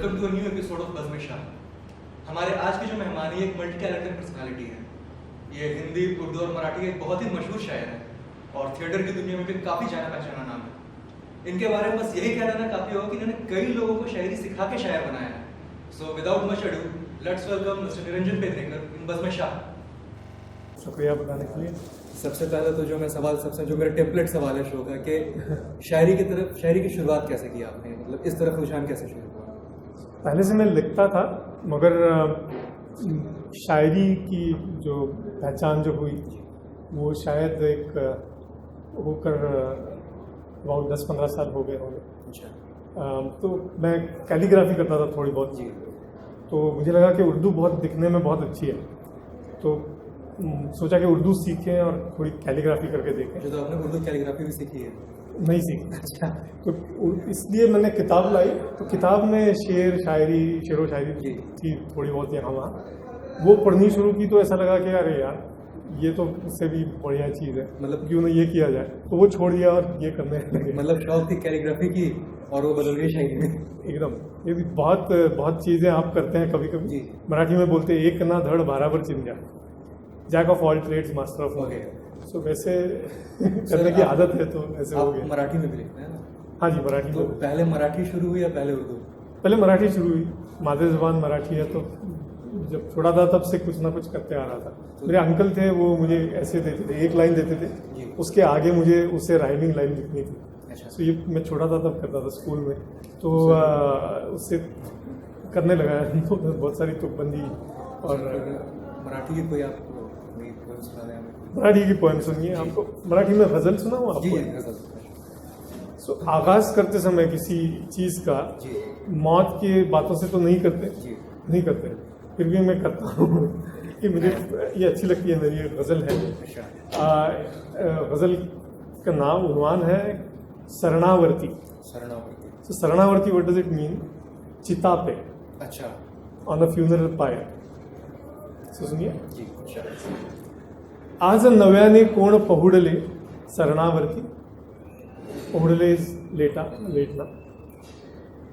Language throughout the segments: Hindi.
Welcome to a new episode of बज़ में शाह। हमारे आज के जो मेहमान है एक मल्टी कैरेक्टर पर्सनालिटी है। ये हिंदी, उर्दू और मराठी के एक बहुत ही मशहूर शायर है और थिएटर की दुनिया में भी काफ़ी जाना पहचाना नाम है। इनके बारे में बस यही कह देना काफ़ी होगा कि इन्होंने कई लोगों को शायरी सिखा के शायर बनाया है। So without much ado, let's welcome mister Niranjan Pednekar in बज़ में शाह। शुक्रिया बताने के लिए। सबसे पहले तो जो मेरा टेम्पलेट सवाल है शो का कि शायरी की शुरुआत कैसे की आपने, मतलब इस तरफ रुझान कैसे शुरू हुआ? पहले से मैं लिखता था, मगर शायरी की जो पहचान जो हुई वो शायद एक होकर बहुत 10-15 साल हो गए होंगे। अच्छा। तो मैं कैलीग्राफी करता था थोड़ी बहुत जी। तो मुझे लगा कि उर्दू बहुत दिखने में बहुत अच्छी है, तो सोचा कि उर्दू सीखें और थोड़ी कैलीग्राफी करके देखें। तो आपने उर्दू कैलीग्राफी भी सीखी है? नहीं सीखी। अच्छा। तो इसलिए मैंने किताब लाई, तो किताब में शेर व शायरी थी थोड़ी बहुत यहाँ वहाँ। वो पढ़नी शुरू की तो ऐसा लगा कि अरे यार ये तो उससे भी बढ़िया चीज़ है, मतलब क्यों ना ये किया जाए। तो वो छोड़ दिया और ये करने लगे। मतलब शौक थी कैलीग्राफी की और वो बदल गई शायरी में। एकदम। ये भी बहुत चीज़ें आप करते हैं कभी कभी। मराठी में बोलते हैं एक ना धड़ बराबर चिन जा, jack of all trades master of none. So वैसे करने की आदत है, तो ऐसे हो गया। मराठी में भी लिखते हैं ना? हाँ जी, मराठी में। तो पहले मराठी शुरू हुई या पहले उर्दू? पहले मराठी शुरू हुई। मादरी ज़बान मराठी है, तो जब छोटा था तब से कुछ ना कुछ करते आ रहा था। मेरे अंकल थे, वो मुझे ऐसे देते थे, एक लाइन देते थे, उसके आगे मुझे उससे राइमिंग लाइन लिखनी थी। अच्छा। तो ये मैं छोटा था तब करता था स्कूल में, तो उससे करने लगा तो बहुत सारी तुकबंदी। और मराठी की कोई आप सुना रहे हैं? मराठी की पोएम सुनिए। आपको मराठी में गज़ल सुना हुआ आपको? सो आगाज़ करते समय किसी चीज़ का मौत की बातों से तो नहीं करते, फिर भी मैं करता हूँ कि मुझे ये अच्छी लगती है। मेरी एक गज़ल है। गज़ल का नाम उन्वान है शरणावर्ती। तो शरणावर्ती व्हाट डज इट मीन? चिता पे। अच्छा। On a funeral pyre. So सुनिए। आज नव्याने कोण पहुडले शरणावरती, पहुडले लेटना,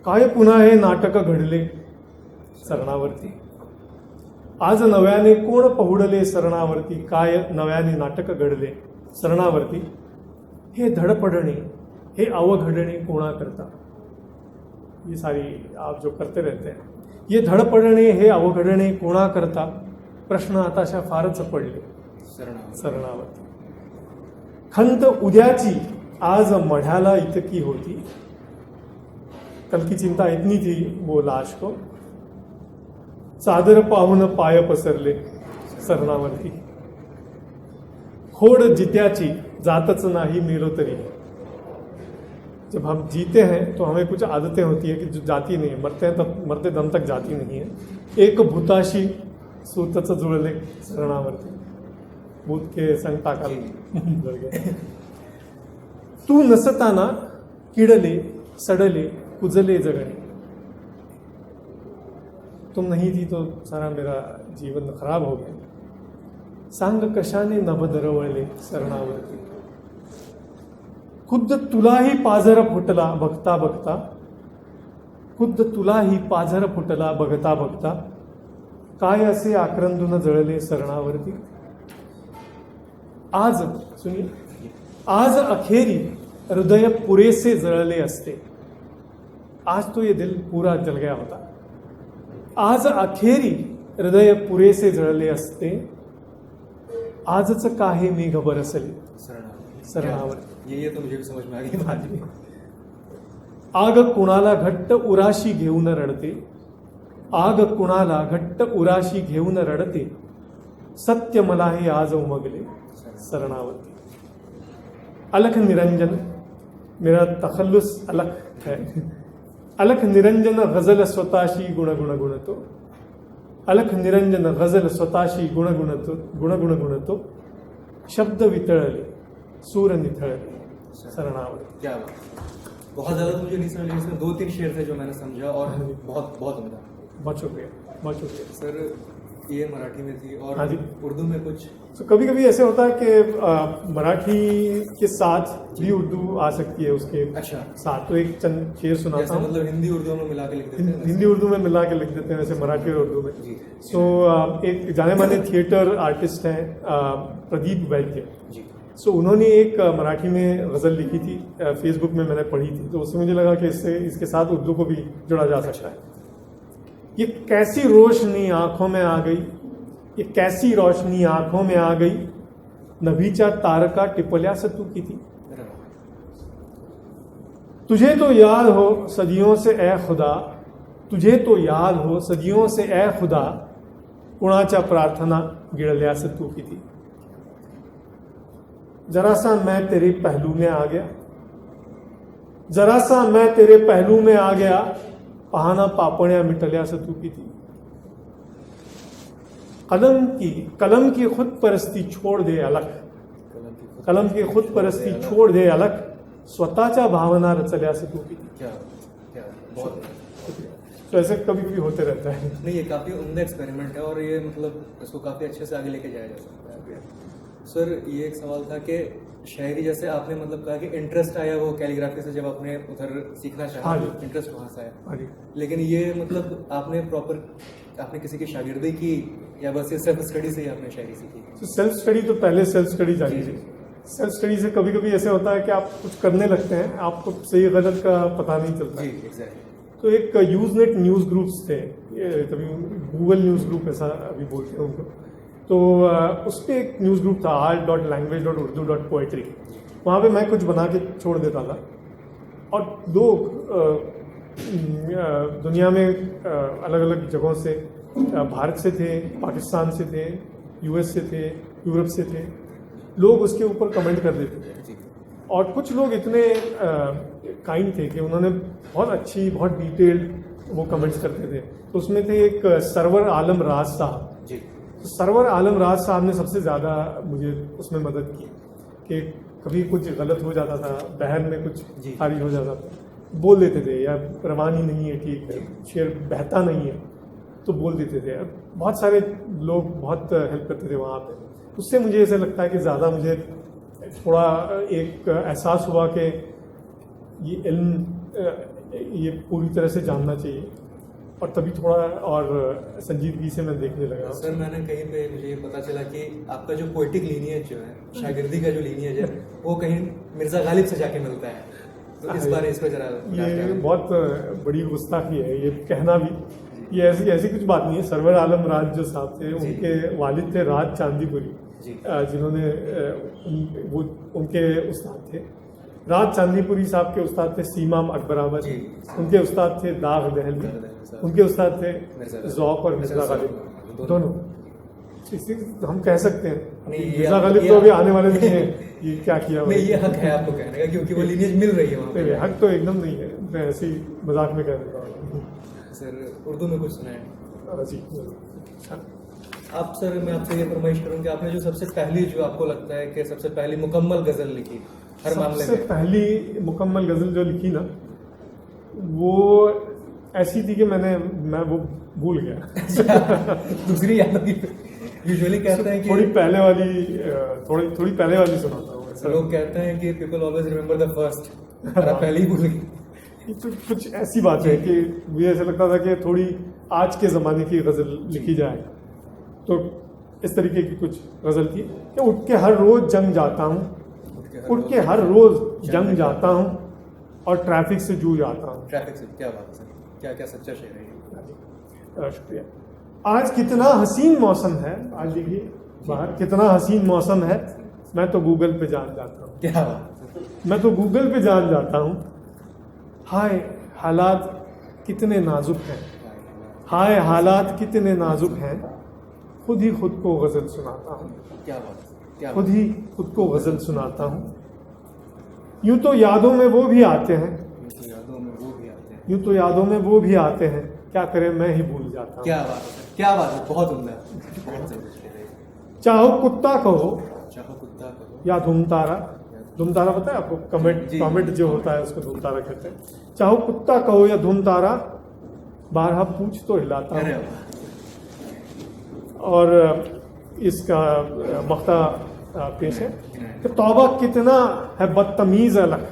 काय पुन्हा हे नाटक घडले शरणावरती। आज नव्याने कोण पहुडले शरणावरती, काय नव्याने नाटक घडले शरणावरती। हे धडपडणे हे अवघडणे कोणा करता। ये सारी आप जो करते रहते हैं, ये धडपडणे हे अवघडणे कोणा करता, प्रश्न आताशा फारच पडले शरणावरती। खंत उद्याची आज मढ्याला इतकी होती, कल की चिंता इतनी थी वो लाश को, चादर पाहून पाय पसरले शरणावरती। खोड जित्याची जातच नाही मेलो तरी। जब हम जीते हैं तो हमें कुछ आदतें होती है कि जो जाती नहीं है, मरते हैं तब मरते दम तक जाती नहीं है। एक भूताशी सूतच जुळले शरणावरती, भूत के संग टाकाल जळ गए। तू नसताना किडले सडले कुजले जगणे। तुम नहीं थी तो सारा मेरा जीवन खराब हो गया। सांग कशाने नभ दरवळले शरणावरती। खुद्द तुलाही पाझर फुटला बघता बघता, खुद्द तुलाही पाझर फुटला बघता बघता, काय असे आक्रंदून जळले शरणावरती। आज सुनिए, आज अखेरी हृदय पुरेसे जळले असते। आज तो ये दिल पूरा जल गया होता। आज अखेरी हृदय पुरेसे जळले असते, आजच काहे मेघ बरसले शरणावरती। ये तो मुझे भी समझ में आ गई बात। आग कुणाला घट्ट उराशी घेऊन रडते, आग कुणाला घट्ट उराशी घेऊन रडते, सत्य मला हे आज उमगले शरणावरती। अलख निरंजन, मेरा तखल्लुस अलख है। अलख निरंजन गजल स्वतःशी गुणगुणतो, अलख निरंजन गजल स्वतःशी गुणगुणतो, शब्द वितळले सूर निथळले शरणावरती। क्या बात। बहुत ज़्यादा तो मुझे नहीं समझ, इसमें 2-3 शेर थे जो मैंने समझा और बहुत बहुत उम्दा। बहुत शुक्रिया, बहुत शुक्रिया। सर ये मराठी में थी और हाँ जी। उर्दू में कुछ। तो कभी कभी ऐसे होता है कि मराठी के साथ भी उर्दू आ सकती है उसके अच्छा, साथ, तो एक चंद शेर सुनाता जैसे हूँ। मतलब हिंदी उर्दू में मिला के लिख देते हैं हिंदी उर्दू में मिला के लिख देते हैं वैसे मराठी और उर्दू में। जी सो एक जाने माने थिएटर आर्टिस्ट हैं प्रदीप वैद्य। जी। सो उन्होंने एक मराठी में गज़ल लिखी थी, फेसबुक में मैंने पढ़ी थी, तो उससे मुझे लगा कि इसके साथ उर्दू को भी जोड़ा जा सकता है। ये कैसी रोशनी आंखों में आ गई, ये कैसी रोशनी आंखों में आ गई, नभीच्या तारका टिपल्या से तू की थी। अरे वाह। तुझे तो याद हो सदियों से ए खुदा, तुझे तो याद हो सदियों से ए खुदा, कुणाच्या प्रार्थना गिळल्या से तू की थी। जरा सा मैं तेरे पहलू में आ गया, जरा सा मैं तेरे पहलू में आ गया, पहाना पापण्या मिटल्या से तू की थी। कलम की खुद परस्ती छोड़ दे अलग, कलम की खुद परस्ती छोड़ दे अलग, स्वतःच्या भावना रचल्या से तू की थी। क्या क्या बहुत। तो ऐसे कभी कभी होते रहता है। नहीं, ये काफ़ी उम्दा एक्सपेरिमेंट है और ये मतलब इसको काफ़ी अच्छे से आगे लेके जाया जा सकता है। सर, ये एक सवाल था कि शायरी जैसे आपने मतलब कहा कि इंटरेस्ट आया वो कैलीग्राफी से, जब आपने उधर सीखना चाहा, हाँ जी। इंटरेस्ट वहाँ से आया। हाँ जी। लेकिन ये मतलब आपने किसी की शागिर्दी की या बस ये सेल्फ स्टडी से ही आपने शायरी सीखी? तो सेल्फ स्टडी तो पहले सेल्फ स्टडी जानी चाहिए। सेल्फ स्टडी से कभी कभी ऐसे होता है कि आप कुछ करने लगते हैं, आपको सही गलत का पता नहीं चलता। जी, एग्जैक्टली। तो एक यूजनेट न्यूज़ ग्रुप्स थे, ये कभी गूगल न्यूज़ ग्रुप ऐसा अभी बोलते हैं उनको, तो उस पर एक न्यूज़ ग्रुप था art.language.urdu.poetry। वहाँ पे मैं कुछ बना के छोड़ देता था और लोग दुनिया में अलग अलग जगहों से, भारत से थे, पाकिस्तान से थे, यूएस से थे, यूरोप से थे, लोग उसके ऊपर कमेंट कर देते थे। और कुछ लोग इतने काइंड थे कि उन्होंने बहुत अच्छी, बहुत डिटेल्ड वो कमेंट्स करते थे। तो उसमें थे एक सरवर आलम राज साहब जी। तो सरवर आलम राज साहब ने सबसे ज़्यादा मुझे उसमें मदद की कि कभी कुछ गलत हो जाता था, बहन में कुछ जी। खारिज हो जाता था, बोल देते थे या रवानी नहीं है ठीक है, शेर बहता नहीं है, तो बोल देते थे। बहुत सारे लोग बहुत हेल्प करते थे वहाँ पे। उससे मुझे ऐसा लगता है कि ज़्यादा मुझे थोड़ा एक एहसास हुआ कि ये इल्म ये पूरी तरह से जानना चाहिए, और तभी थोड़ा और संजीदगी से मैं देखने लगा। सर, मैंने कहीं पे मुझे ये पता चला कि आपका जो पोइटिक लीनियज जो है, शागिर्दी का जो लीनियज है, वो कहीं मिर्ज़ा गालिब से जाके मिलता है। तो इस बार इस पर जरा ये बहुत बड़ी गुस्ताखी है ये कहना भी। ये ऐसी कुछ बात नहीं है। सरवर आलम राज जो साहब थे, उनके वालिद थे राज चांदीपुरी, जिन्होंने वो उनके उस्ताद थे। राज चांदीपुरी साहब के उस्ताद थे सीमाम अकबर अहमद, उनके उस्ताद थे दाग दहलवी, उनके उस्ताद थे ज़ौक़ और मिर्ज़ा गालिब दोनों। इसी हम कह सकते हैं मिर्ज़ा गालिब तो अभी आने वाले नहीं है, ये क्या किया नहीं, ये हक है आपको कहने का, क्योंकि वो लीनियज मिल रही है वहाँ पे। हक तो एकदम नहीं है, मैं ऐसे ही मजाक में कह देता हूँ। सर, उर्दू में कुछ सुनाए जी। आप। सर, मैं आपसे ये फरमाइश करूँ कि आपने जो सबसे पहली, जो आपको लगता है कि सबसे पहली मुकम्मल गज़ल लिखी हर मामले सबसे में, पहली मुकम्मल गज़ल जो लिखी ना, वो ऐसी थी कि मैं वो भूल गया। दूसरी याद यूजुअली कहते हैं कि थोड़ी पहले वाली सुनाता हूँ। लोग कहते हैं कि people always remember the first, पहले ही भूल गए। तो कुछ ऐसी बात है कि मुझे ऐसा लगता था कि थोड़ी आज के ज़माने की गज़ल लिखी जाए, तो इस तरीके की कुछ गज़ल थी कि उठ के हर रोज़ जंग जाता हूँ, उठ के हर रोज़ जंग जाता हूँ और ट्रैफिक से जूझ आता हूँ। ट्रैफिक से, क्या बात है सर, क्या क्या सच्चा शेर है ये। शुक्रिया। आज कितना हसीन मौसम है, आज देखिए बाहर कितना हसीन मौसम है, मैं तो गूगल पे जान जाता हूँ। क्या बात है। मैं तो गूगल पे जान जाता हूँ। हाय हालात कितने नाजुक हैं, हाय हालात कितने नाजुक हैं, खुद ही खुद को गज़ल सुनाता हूँ। क्या बात है। खुद ही खुद को गज़ल सुनाता हूँ। यूँ तो यादों में वो भी आते हैं, यूँ तो यादों में वो भी आते हैं, क्या करें मैं ही भूल जाता हूँ। क्या बात है, क्या बात है, बहुत उम्दा, बहुत जबरदस्त। चाहो कुत्ता कहो या धूम तारा, धूम तारा पता है आपको, कमेंट जो होता है उसको धूम तारा कहते हैं। चाहो कुत्ता कहो या धूम तारा, बारहा पूछ तो हिलाता हूँ। और इसका मख्ता पेश है कि तौबा कितना है बदतमीज अलग,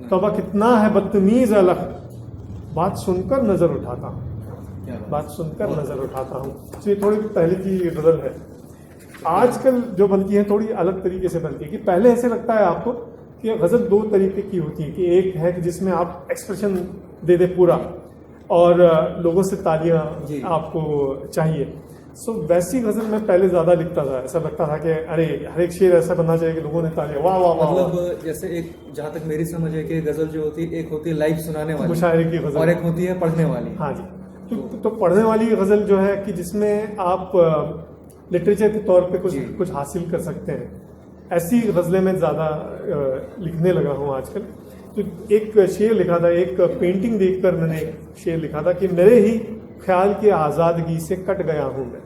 तौबा कितना है बदतमीज अलग, बात सुनकर नजर उठाता हूँ, बात सुनकर नजर उठाता हूँ। तो ये थोड़ी पहले की गजल है। आजकल जो बनती है थोड़ी अलग तरीके से बनती है कि पहले ऐसे लगता है आपको कि गजल दो तरीके की होती है कि एक है कि जिसमें आप एक्सप्रेशन दे दे पूरा और लोगों से तालियां आपको चाहिए। सो वैसी गजल मैं पहले ज्यादा लिखता था, ऐसा लगता था कि अरे हर एक शेर ऐसा बनना चाहिए कि लोगों ने तालियां वाह वाह वाह। मतलब जैसे एक, जहाँ तक मेरी समझ है कि गजल जो होती है एक होती है लाइव सुनाने वाली मुशायरे की गजल और एक होती है पढ़ने वाली। हाँ जी, तो पढ़ने वाली गजल जो है कि जिसमें आप लिटरेचर के तौर पे कुछ हासिल कर सकते हैं, ऐसी गजलें मैं ज़्यादा लिखने लगा हूँ आजकल। तो एक शेर लिखा था, एक पेंटिंग देखकर मैंने एक शेर लिखा था कि मेरे ही ख्याल की आज़ादगी से कट गया हूँ मैं,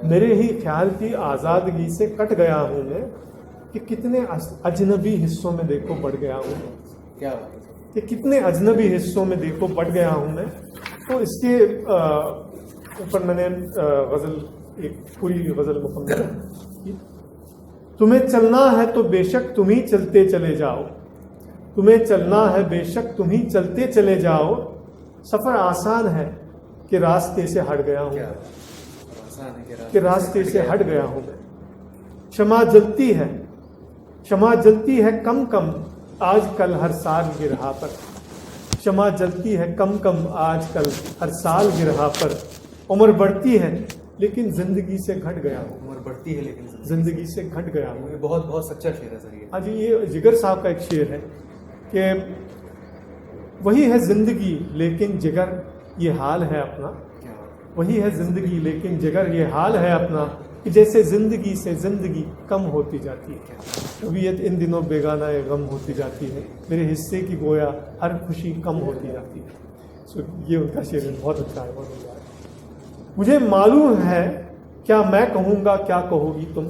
मेरे ही ख्याल की आज़ादगी से कट गया हूँ मैं, कि कितने अजनबी हिस्सों में देखो बढ़ गया हूँ मैं, क्या कि कितने अजनबी हिस्सों में देखो बढ़ गया हूँ मैं। तो इसके ऊपर मैंने गजल एक पूरी गजल मुकम्मल की। तुम्हें चलना है तो बेशक तुम ही चलते चले जाओ, तुम्हें चलना है बेशक तुम ही चलते चले जाओ, सफर आसान है कि रास्ते से हट गया हूँ, कि रास्ते से हट गया हूँ मैं। क्षमा जलती है, क्षमा जलती है कम कम आजकल हर साल गिरहा पर, क्षमा जलती है कम कम आजकल हर साल गिरहा पर, उम्र बढ़ती है लेकिन जिंदगी से घट गया हूँ, उम्र बढ़ती है लेकिन जिंदगी से घट गया हूँ। ये बहुत बहुत सच्चा शेर है सर ये। हाँ जी, ये जिगर साहब का एक शेर है कि वही है जिंदगी लेकिन जिगर ये हाल है अपना, वही है जिंदगी लेकिन जिगर ये हाल है अपना, कि जैसे जिंदगी से जिंदगी कम होती जाती है, तबीयत इन दिनों बेगाना गम होती जाती है, मेरे हिस्से की गोया हर खुशी कम होती जाती है। सो ये उनका शेर है, बहुत अच्छा है, बहुत अच्छा है। मुझे मालूम है क्या मैं कहूँगा क्या कहोगी तुम,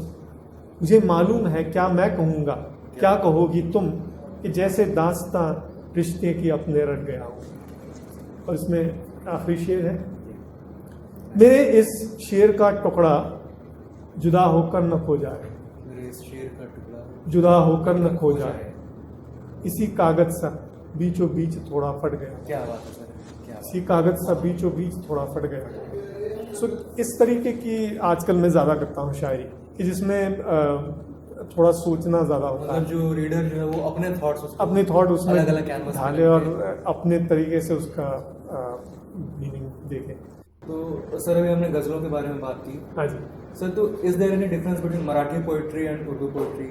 मुझे मालूम है क्या मैं कहूँगा क्या कहोगी तुम, कि जैसे दास्तां रिश्ते की अपने रट गया हूँ। और इसमें आखिरी शेर है, मेरे इस शेर का टुकड़ा जुदा होकर न खो जाए, मेरे इस शेर का टुकड़ा जुदा होकर न खो जाए, इसी कागज सा बीचों बीच थोड़ा फट गया। क्या बात है सर, क्या इसी कागज सा बीचों बीच थोड़ा फट गया। सो इस तरीके की आजकल मैं ज़्यादा करता हूँ शायरी कि जिसमें थोड़ा सोचना ज़्यादा होता है, मतलब जो रीडर जो है वो अपने थॉट्स अपने थॉट उसमें अलग-अलग कैनवस में ढाले और अपने तरीके से उसका मीनिंग देखे। तो सर अभी हमने गज़लों के बारे में बात की। हाँ जी सर, तो is there any difference between Marathi poetry and Urdu poetry?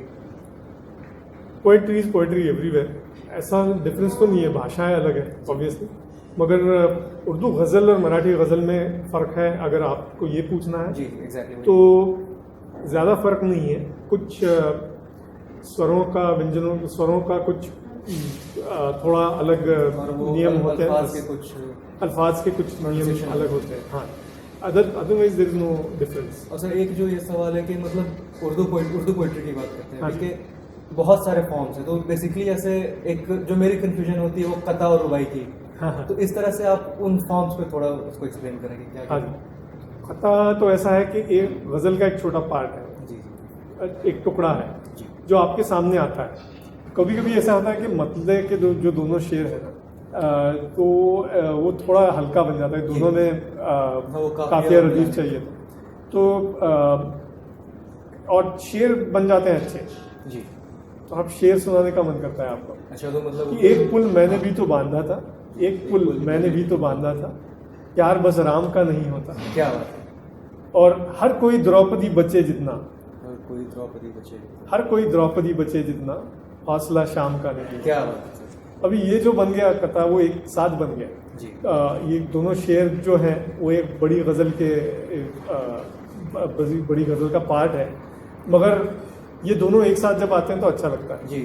Poetry is poetry everywhere, ऐसा डिफरेंस तो नहीं है, भाषाएं अलग है ऑब्वियसली, मगर उर्दू गज़ल और मराठी गज़ल में फ़र्क है अगर आपको ये पूछना है जी एग्जैक्टली। तो ज़्यादा फर्क नहीं है। कुछ स्वरों का, व्यंजनों स्वरों का कुछ थोड़ा अलग नियम होते हैं, अल्फाज के कुछ नियम अलग होते हैं। हाँ, otherwise there is no difference. और सर एक जो ये सवाल है कि मतलब उर्दू पोएट्री की बात करते हैं, हाँ देखिए बहुत सारे फॉर्म्स हैं, तो बेसिकली जैसे एक जो मेरी कन्फ्यूजन होती है वो कथा और रुबाई की, हाँ। तो इस तरह से आप उन फॉर्म्स पे थोड़ा उसको एक्सप्लेन करेंगे क्या? हाँ जी, कथा तो ऐसा है कि एक गज़ल का एक छोटा पार्ट है, जी एक टुकड़ा है जी जो आपके सामने आता है। कभी कभी ऐसा होता है कि मतले के जो दोनों शेर हैं ना, तो वो थोड़ा हल्का बन जाता है, दोनों में काफिया रदीफ चाहिए तो और शेर बन जाते हैं अच्छे जी। तो आप शेर सुनाने का मन करता है आपको। अच्छा, तो मतलब कि एक पुल मैंने भी तो बांधा था, एक पुल मैंने भी तो बांधा था, प्यार बस राम का नहीं होता। क्या बात है, और हर कोई द्रौपदी बचे जितना, और कोई द्रौपदी बचे, हर कोई द्रौपदी बचे जितना, हौसला शाम का नहीं। क्या बात है सर। अभी ये जो बन गया कथा वो एक साथ बन गया जी। ये दोनों शेर जो हैं वो एक बड़ी गज़ल के बड़ी गज़ल का पार्ट है, मगर ये दोनों एक साथ जब आते हैं तो अच्छा लगता है जी।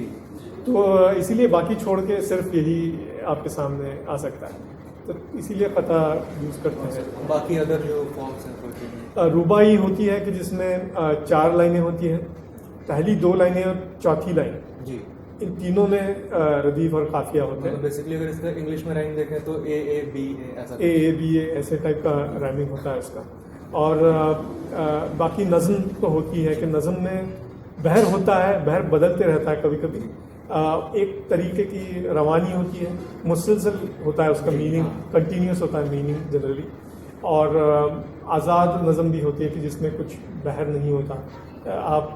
तो इसीलिए बाकी छोड़ के सिर्फ यही आपके सामने आ सकता है, तो इसीलिए कथा यूज़ करते हैं। बाकी अदर जो फॉर्म्स हैं पोएट्री में, रुबाई होती है कि जिसमें 4 लाइनें होती हैं, पहली 2 लाइनें और चौथी लाइन, जी। इन तीनों में रदीफ और काफिया होते हैं। बेसिकली अगर इसका इंग्लिश में राइम देखें तो ए ए बी ए ऐसा ए बी ए ऐसे टाइप का राइमिंग होता है इसका। और बाकी नज़म तो होती है कि नज़म में बहर होता है, बहर बदलते रहता है कभी कभी। एक तरीके की रवानी होती है, मुसलसल होता है उसका मीनिंग, कंटिन्यूस होता है मीनिंग जनरली। और आज़ाद नज़म भी होती है कि जिसमें कुछ बहर नहीं होता। आप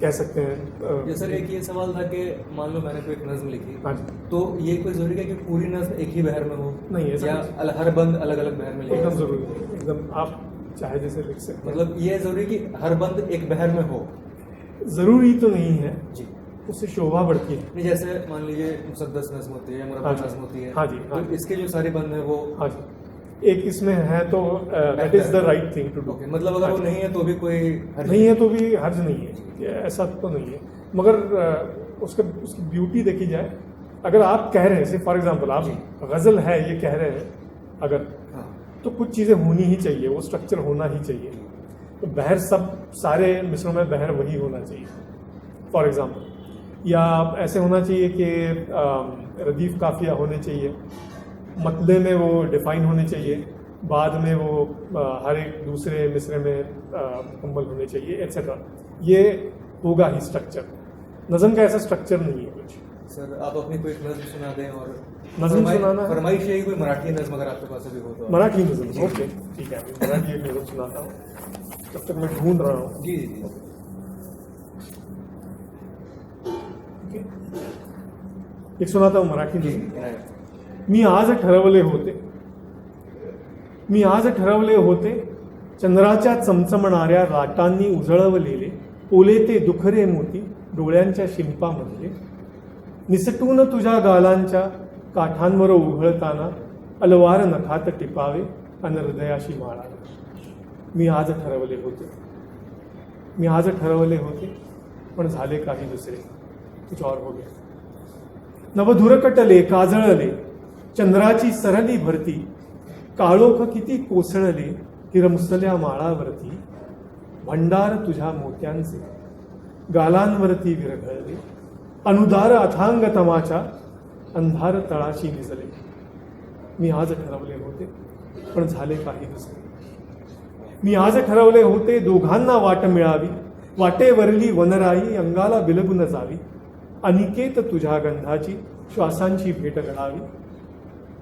कह सकते हैं। ये सर एक ये सवाल था कि मान लो मैंने कोई एक नज्म लिखी, हाँ जी। तो ये कोई जरूरी है कि पूरी नज्म एक ही बहर में हो? नहीं, ऐसा या कुछ हर बंद अलग अलग बहर में लिखे? एकदम ज़रूरी है, एकदम आप चाहे जैसे लिख सकते हैं। मतलब ये जरूरी कि हर बंद एक बहर में हो? ज़रूरी तो नहीं है, जी। उससे शोभा बढ़ती है। नहीं, जैसे मान लीजिए मुसद्दस नज्म होती है, मुरब्बा हाँ जी। नज्म होती है। हाँ जी, हाँ तो जी। इसके जो सारे बंद हैं वो? हाँ जी, एक इसमें है तो that is the right thing to do. Okay, मतलब अगर वो नहीं है तो भी कोई हर्ज नहीं है तो भी हर्ज नहीं है, ये ऐसा तो नहीं है। मगर उसकी ब्यूटी देखी जाए, अगर आप कह रहे हैं, जैसे फॉर एग्जांपल आप गज़ल है ये कह रहे हैं अगर, हाँ। तो कुछ चीज़ें होनी ही चाहिए, वो स्ट्रक्चर होना ही चाहिए। तो बहर सब सारे मिसरों में बहर वही होना चाहिए फॉर एग्जांपल, या ऐसे होना चाहिए कि रदीफ काफिया होने चाहिए, मतले में वो डिफाइन होने चाहिए, बाद में वो हर एक दूसरे मिसरे में मुकम्मल होने चाहिए एट्सेट्रा। ये होगा ही स्ट्रक्चर। नज़म का ऐसा स्ट्रक्चर नहीं है कुछ। सर आप अपनी कोई नज्म सुना दें। और नज़म सुनाना है? फरमाइश है कोई मराठी नज्म अगर आपके पास अभी हो तो? मराठी नज़म, ओके ठीक है, मैं मराठी एक नज़म सुनाता हूँ, तब तक मैं ढूंढ रहा हूँ। जी जी जी। एक सुनाता हूँ मराठी जी, नज़म। इनायत। मी आज ठरवले होते, मी आज ठरवले होते, चंद्राच्या चमचमणाऱ्या राटांनी उजळवलेले ओले ते दुखरे मोती डोळ्यांच्या शिंपामधले, निसटून तुझ्या गालांच्या काठांवर उघळताना अलवार नखात टिपावे अन हृदयाशी माळावे। मी आज ठरवले होते, मी आज ठरवले होते, पण झाले काही दुसरे, कुछ और हो गया। नवधुरकटले काजळले चंद्राची सरली भरती, काळोख किती कोसळले हिरमुसल्या माळावरती, भंडार तुझ्या मोत्यांचे गालांवरती विरघळले, अनुदार अथांग तमाच्या अंधार तळाशी निजले। मी आज ठरवले होते, पण झाले काही दुसरे। मी आज ठरवले होते, दोघांना वाट मिळावी, वाटेवरली वनराई अंगाला बिलगून जावी, अनिकेत तुझ्या गंधाची श्वासांची भेट घडावी,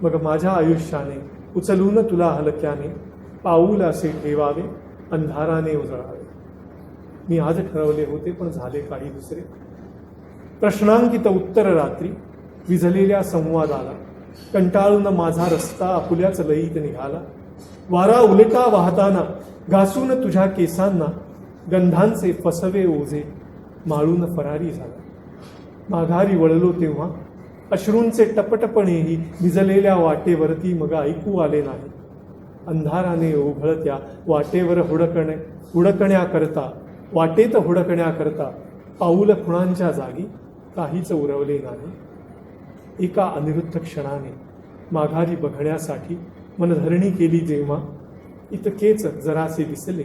मग माझ्या आयुष्याने उचलून तुला हलक्याने पाऊल असे ठेवावे, अंधाराने उजळावे। मी आज ठरवले होते, पण झाले काही दुसरे। प्रश्नांकित उत्तर रात्री विझलेल्या संवादाला कंटाळून माझा रस्ता आपुल्याच लयीत निघाला, वारा उलटा वाहताना घासून तुझ्या केसांना गंधांचे फसवे ओझे माळून फरारी झाला। माघारी वळलो तेव्हा अश्रूंचे टपटपणेही भिजलेल्या वाटेवरती मग ऐकू आले नाही, अंधाराने ओघळत्या वाटेवर हुडकण्याकरता वाटेत हुडकण्याकरता पाऊल खुणांच्या जागी काहीच उरवले नाही। एका अनिरुद्ध क्षणाने माघारी बघण्यासाठी मनधरणी केली जेव्हा, इतकेच जरासे दिसले,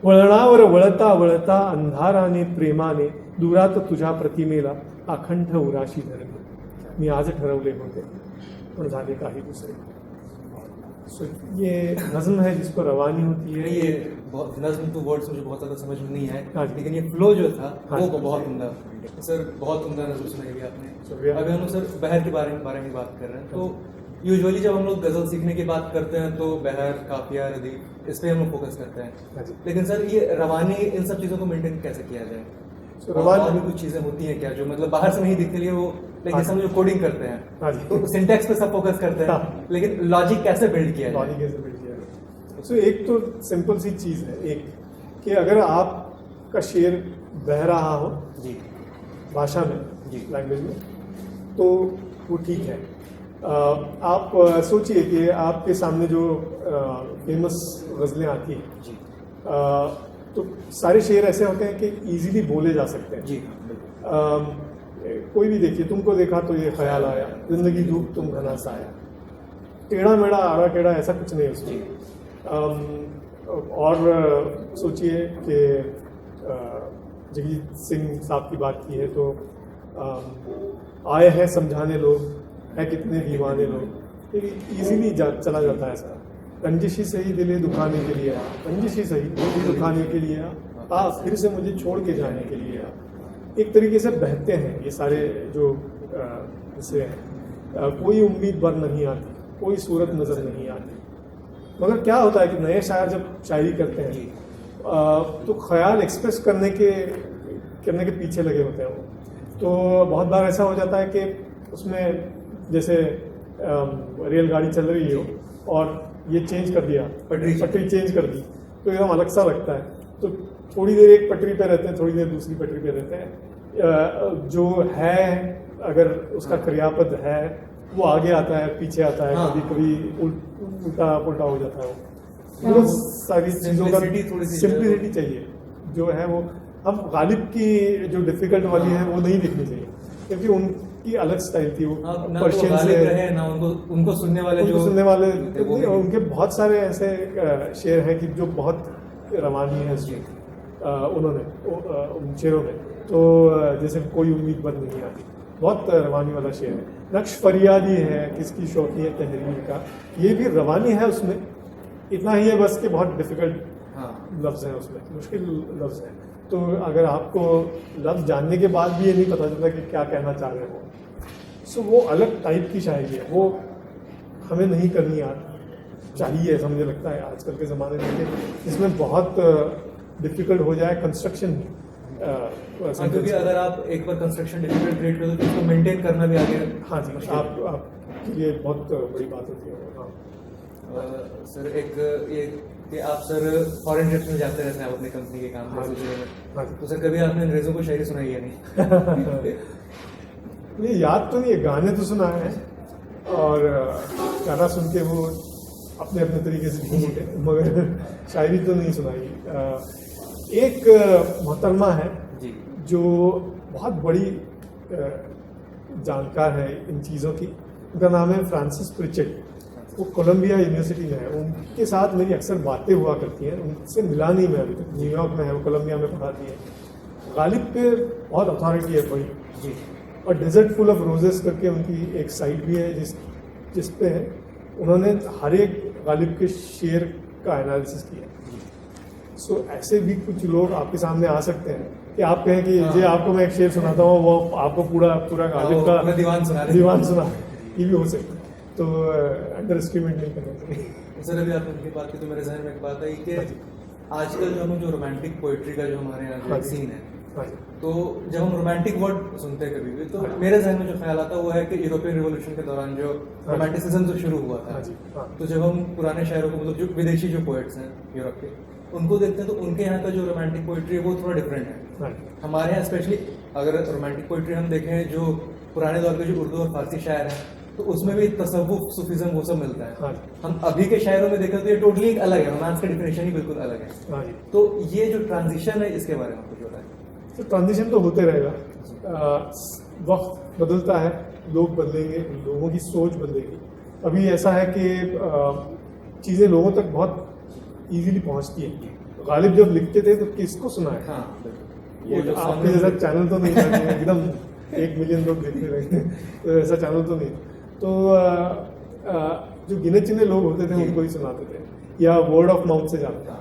वळणावर वळता वळता अंधाराने प्रेमाने दुरात तुझ्या प्रतिमेला अखंड उराशी धरले। मी आज ठरवले होते, पण झाले काही दुसरे। सो ये नज़म है जिसको रवानी होती है। ये नज्म तो वर्ड्स मुझे बहुत ज़्यादा समझ में नहीं हाँ आए, जी। लेकिन ये फ्लो जो था हाँ वो जी। बहुत उम्दा। सर बहुत उम्दा नज्म सुनाई आपने। शुक्रिया। अभी हम लोग सर बहर के बारे में बात कर रहे हैं, तो यूजुअली जब हम लोग गज़ल सीखने की बात करते हैं तो बहर, काफिया, रदीफ, इस पे हम लोग फोकस करते हैं। हाँ जी। लेकिन सर ये रवानी, इन सब चीज़ों को मेंटेन कैसे किया जाए? So, और भी कुछ चीज़ें होती हैं क्या जो मतलब बाहर से नहीं दिखती, लिए वो लेकिन हाँ जैसे हम जो कोडिंग करते हैं हाँ जी। तो सिंटैक्स पे सब फोकस करते हैं, हाँ। लेकिन लॉजिक कैसे बिल्ड किया जाए? लॉजिक कैसे बिल्ड किया जाए? सो एक तो सिंपल सी चीज़ है, एक कि अगर आपका शेर बह रहा हो जी भाषा में, जी। लैंग्वेज में, तो वो ठीक है। आप सोचिए कि आपके सामने जो फेमस गज़लें आती हैं, जी तो सारे शेर ऐसे होते हैं कि इजीली बोले जा सकते हैं। जी कोई भी देखिए, तुमको देखा तो ये ख्याल आया, जिंदगी धूप तुम घना साया, टेढ़ा मेढ़ा आड़ा टेढ़ा ऐसा कुछ नहीं है उसमें। और सोचिए कि जगजीत सिंह साहब की बात की है तो आए हैं समझाने लोग, है कितने दीवाने लोग, इजीली चला जाता है ऐसा। रंजिश ही सही दिले दुखाने के लिए आ, रंजिश ही सही दिले दुखाने के लिए आ, फिर से मुझे छोड़ के जाने के लिए आ। एक तरीके से बहते हैं ये सारे जो जैसे कोई उम्मीद बर नहीं आती, कोई सूरत नज़र नहीं आती। मगर क्या होता है कि नए शायर जब शायरी करते हैं तो ख्याल एक्सप्रेस करने के पीछे लगे होते हैं वो। तो बहुत बार ऐसा हो जाता है कि उसमें जैसे रेलगाड़ी चल रही हो और ये चेंज कर दिया, पटरी चेंज कर दी, तो एकदम अलग सा लगता है। तो थोड़ी देर एक पटरी पे रहते हैं, थोड़ी देर दूसरी पटरी पे रहते हैं। जो है अगर उसका क्रियापद है वो आगे आता है, पीछे आता है, कभी कभी उल्टा पुल्टा हो जाता है वो। बहुत सारी चीज़ों का सिंप्लिसिटी चाहिए जो है वो। हम गालिब की जो डिफिकल्ट वाली है वो नहीं दिखनी चाहिए, क्योंकि उनकी अलग स्टाइल थी। वो पर्शियन से ना उनको सुनने वाले उनके बहुत सारे ऐसे शेर हैं कि जो बहुत रवानी है उन्होंने उन शेरों में। तो जैसे कोई उम्मीद बन नहीं आती, बहुत रवानी वाला शेर है। नक्श फरियादी है किसकी शौकी है तहरीर का, ये भी रवानी है उसमें, इतना ही है बस कि बहुत डिफिकल्ट लफ्ज़ हैं उसमें, मुश्किल लफ्ज़ हैं। तो अगर आपको लफ्ज़ जानने के बाद भी ये नहीं पता चलता कि क्या कहना चाह रहे हैं वो, सो वो अलग टाइप की शायरी है, वो हमें नहीं करनी चाहिए ऐसा मुझे लगता है आजकल के ज़माने में, इसमें बहुत डिफ़िकल्ट हो जाए कंस्ट्रक्शन। क्योंकि अगर आप एक बार कंस्ट्रक्शन डिफिकल्ट क्रिएट करो तो उसको मेंटेन करना भी आगे। हाँ जी, आप ये बहुत बड़ी बात होती है। हाँ सर, एक ये कि आप सर फॉरेन ट्रिप्स में जाते रहते हैं अपनी कंपनी के काम हाँ में, तो सर कभी आपने अंग्रेजों को शायरी सुनाई है नहीं? ये याद तो नहीं है, गाने तो सुना है और गाना सुन के वो अपने अपने तरीके से घूम उठे, मगर शायरी तो नहीं सुनाई। एक मोहतरमा है जो बहुत बड़ी जानकार है इन चीज़ों की, उनका नाम है फ्रांसिस प्रिचेट। वो कोलंबिया यूनिवर्सिटी में है, उनके साथ मेरी अक्सर बातें हुआ करती हैं। उनसे मिला नहीं मैं अभी तक, न्यूयॉर्क में है वो, कोलंबिया में पढ़ाती है। गालिब पे बहुत अथॉरिटी है बड़ी, और डेजर्ट फुल ऑफ रोजेस करके उनकी एक साइट भी है जिस पे उन्होंने हर एक गालिब के शेर का एनालिसिस किया। सो ऐसे भी कुछ लोग आपके सामने आ सकते हैं कि आप कहें कि ये आपको मैं एक शेर सुनाता हूँ, वो आपको पूरा गालिब का दीवान सुना, ये भी हो सकता है। तो अंडर एस्टिमेट नहीं करना चाहिए। सर, अभी आपने उनकी बात की तो मेरे जहन में एक बात आई कि आजकल जो रोमांटिक पोइट्री का जो हमारे यहाँ सीन है, तो जब हम रोमांटिक वर्ड सुनते हैं कभी भी, तो मेरे जहन में जो ख्याल आता है वो है कि यूरोपियन रिवॉल्यूशन के दौरान जो रोमांटिसिज्म जो शुरू हुआ था, तो जब हम पुराने शायरों को, मतलब जो विदेशी जो पोएट्स हैं यूरोप के, उनको देखते हैं तो उनके यहाँ का जो रोमांटिक पोइट्री है वो थोड़ा डिफरेंट है। हमारे यहाँ स्पेशली अगर रोमांटिक पोइट्री हम देखें जो पुराने दौर के जो उर्दू और फारसी शायर हैं, तो उसमें भी तसव्वुफ, सूफिज्म वो सब मिलता है। हम अभी के शायरों में देखें तो ये टोटली अलग है, रोमांस का डिफिनेशन ही बिल्कुल अलग है। तो ये जो ट्रांजिशन है इसके बारे में आपको जो है, तो ट्रांजिशन तो होते रहेगा, वक्त बदलता है, लोग बदलेंगे, लोगों की सोच बदलेगी। अभी ऐसा है कि चीज़ें लोगों तक बहुत इजीली पहुंचती है। गालिब जब लिखते थे तो किसको सुना है? ये आपके जैसा चैनल तो नहीं था एकदम 1 मिलियन लोग देखते रहे, तो ऐसा चैनल तो नहीं। तो जो गिने चुने लोग होते थे उनको ही सुनाते थे, या वर्ड ऑफ माउथ से जाते थे।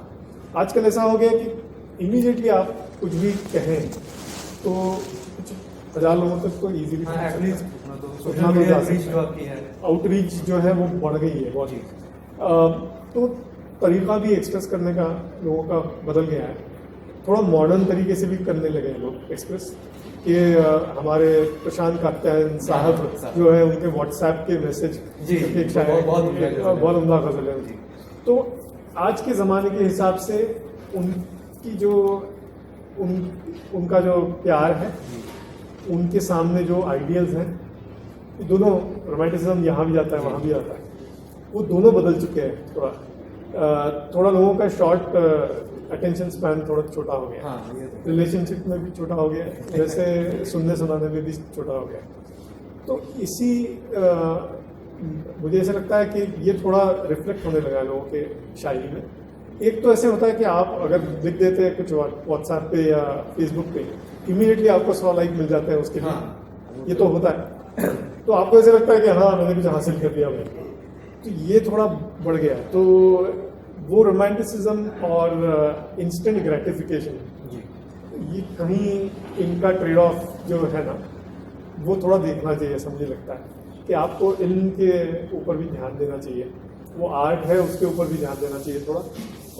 आजकल ऐसा हो गया कि इमीडिएटली आप कुछ भी कहें तो कुछ 1000 लोगों तक तो ईजिली आउटरीच जो है वो बढ़ गई है बहुत ही। तो तरीका भी एक्सप्रेस करने का लोगों का बदल गया है, थोड़ा मॉडर्न तरीके से भी करने लगे हैं लोग एक्सप्रेस। कि हमारे प्रशांत कात्यायन साहब जो है उनके व्हाट्सएप के मैसेज एक शायद बहुत उम्दा गजल है। तो आज के ज़माने के हिसाब से उनकी जो उनका जो प्यार है, उनके सामने जो आइडियल्स हैं, दोनों रोमांटिसिज्म यहाँ भी जाता है वहाँ भी आता है, वो दोनों बदल चुके हैं। थोड़ा लोगों का शॉर्ट अटेंशन स्पैन थोड़ा छोटा हो गया, रिलेशनशिप में भी छोटा हो गया, जैसे सुनने सुनाने में भी छोटा हो गया। तो इसी मुझे ऐसा लगता है कि ये थोड़ा रिफ्लेक्ट होने लगा है लोगों के शायरी में। एक तो ऐसे होता है कि आप अगर लिख देते हैं कुछ व्हाट्सएप पे या फेसबुक पे, इमीडिएटली आपको 100 लाइक मिल जाते हैं उसके लिए, ये तो होता है। तो आपको ऐसे लगता है कि हाँ मैंने कुछ हासिल कर दिया भाई, तो ये थोड़ा बढ़ गया है। तो वो रोमांटिसिज्म और इंस्टेंट ग्रेटिफिकेशन, जी ये कहीं इनका ट्रेड ऑफ जो है ना, वो थोड़ा देखना चाहिए। ऐसा मुझे लगता है कि आपको इनके ऊपर भी ध्यान देना चाहिए, वो आर्ट है उसके ऊपर भी ध्यान देना चाहिए थोड़ा,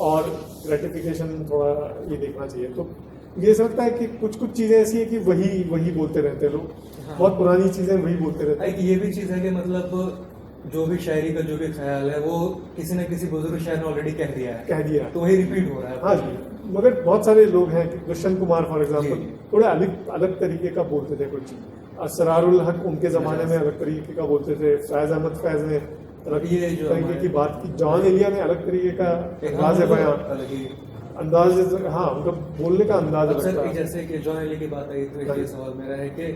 और ग्रेटिफिकेशन थोड़ा ये देखना चाहिए। तो मुझे ऐसा लगता है कि कुछ कुछ चीज़ें ऐसी है कि वही वही बोलते रहते हैं लोग, हाँ। बहुत पुरानी चीज़ें वही बोलते रहते हैं। एक ये भी चीज़ है कि मतलब जो भी शायरी का जो भी ख्याल है वो किसी न किसी बुजुर्ग शायर ने ऑलरेडी कह दिया है, कह दिया। तो वही रिपीट हो रहा है। हाँ जी, मगर बहुत सारे लोग हैं कि कृष्ण कुमार फॉर एग्जाम्पल जी। थोड़े अलग अलग तरीके का बोलते थे कुछ। असरारुल हक उनके ज़माने में अलग तरीके का बोलते थे, फैज़ अहमद फैज़ ने अलग ये जो तरीके हमारे- की बात की, जॉन एलिया ने अलग तरीके का एक अंदाज बयां, अलग ही अंदाज, हाँ उनका बोलने का अंदाज अलग सर था। जैसे कि जॉन एली की बात आई तो हाँ। ये सवाल मेरा है कि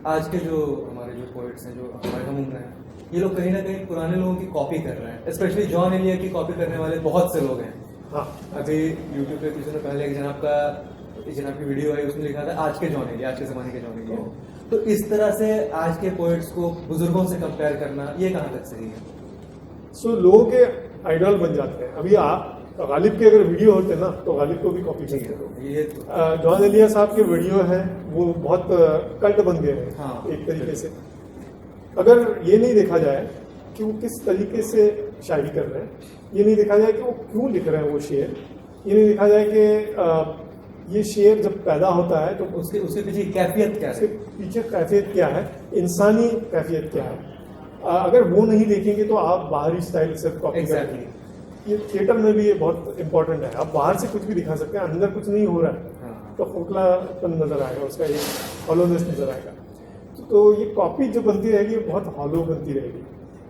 आज के जो हमारे जो पोइट्स हैं, जो हमारे हम उम्र हैं, ये लोग कहीं ना कहीं पुराने लोगों की कॉपी कर रहे हैं। स्पेशली जॉन एलिया की कॉपी करने वाले बहुत से लोग हैं। हाँ अभी यूट्यूब पे किसी ने पहले एक जनाब की वीडियो आई, उसमें लिखा था आज के जॉन एलिया, आज के ज़माने के जॉन एलिया। तो इस तरह से आज के पोइट्स को बुजुर्गों से कंपेयर करना, ये कहाँ तक सही है? सो लोगों के आइडल बन जाते हैं। अभी आप गालिब के अगर वीडियो होते ना तो गालिब को भी कॉपी करते लोग। ये तो जॉन एलिया साहब के वीडियो हैं वो बहुत कल्ट बन गए हैं। हाँ। एक तरीके से अगर ये नहीं देखा जाए कि वो किस तरीके से शायरी कर रहे हैं, ये नहीं देखा जाए कि वो क्यों लिख रहे हैं वो शेर, ये नहीं देखा जाए कि ये शेर जब पैदा होता है तो उसके उसके पीछे कैफियत क्या उसके है? पीछे कैफियत क्या है, इंसानी कैफियत क्या है, अगर वो नहीं देखेंगे तो आप बाहरी स्टाइल से कॉपी Exactly. करेंगे। ये थिएटर में भी ये बहुत इंपॉर्टेंट है। आप बाहर से कुछ भी दिखा सकते हैं, अंदर कुछ नहीं हो रहा है हाँ। तो खोखलापन नजर आएगा, उसका एक हॉलोनेस नजर आएगा। तो ये कॉपी जो बनती रहेगी वो बहुत हॉलो बनती रहेगी,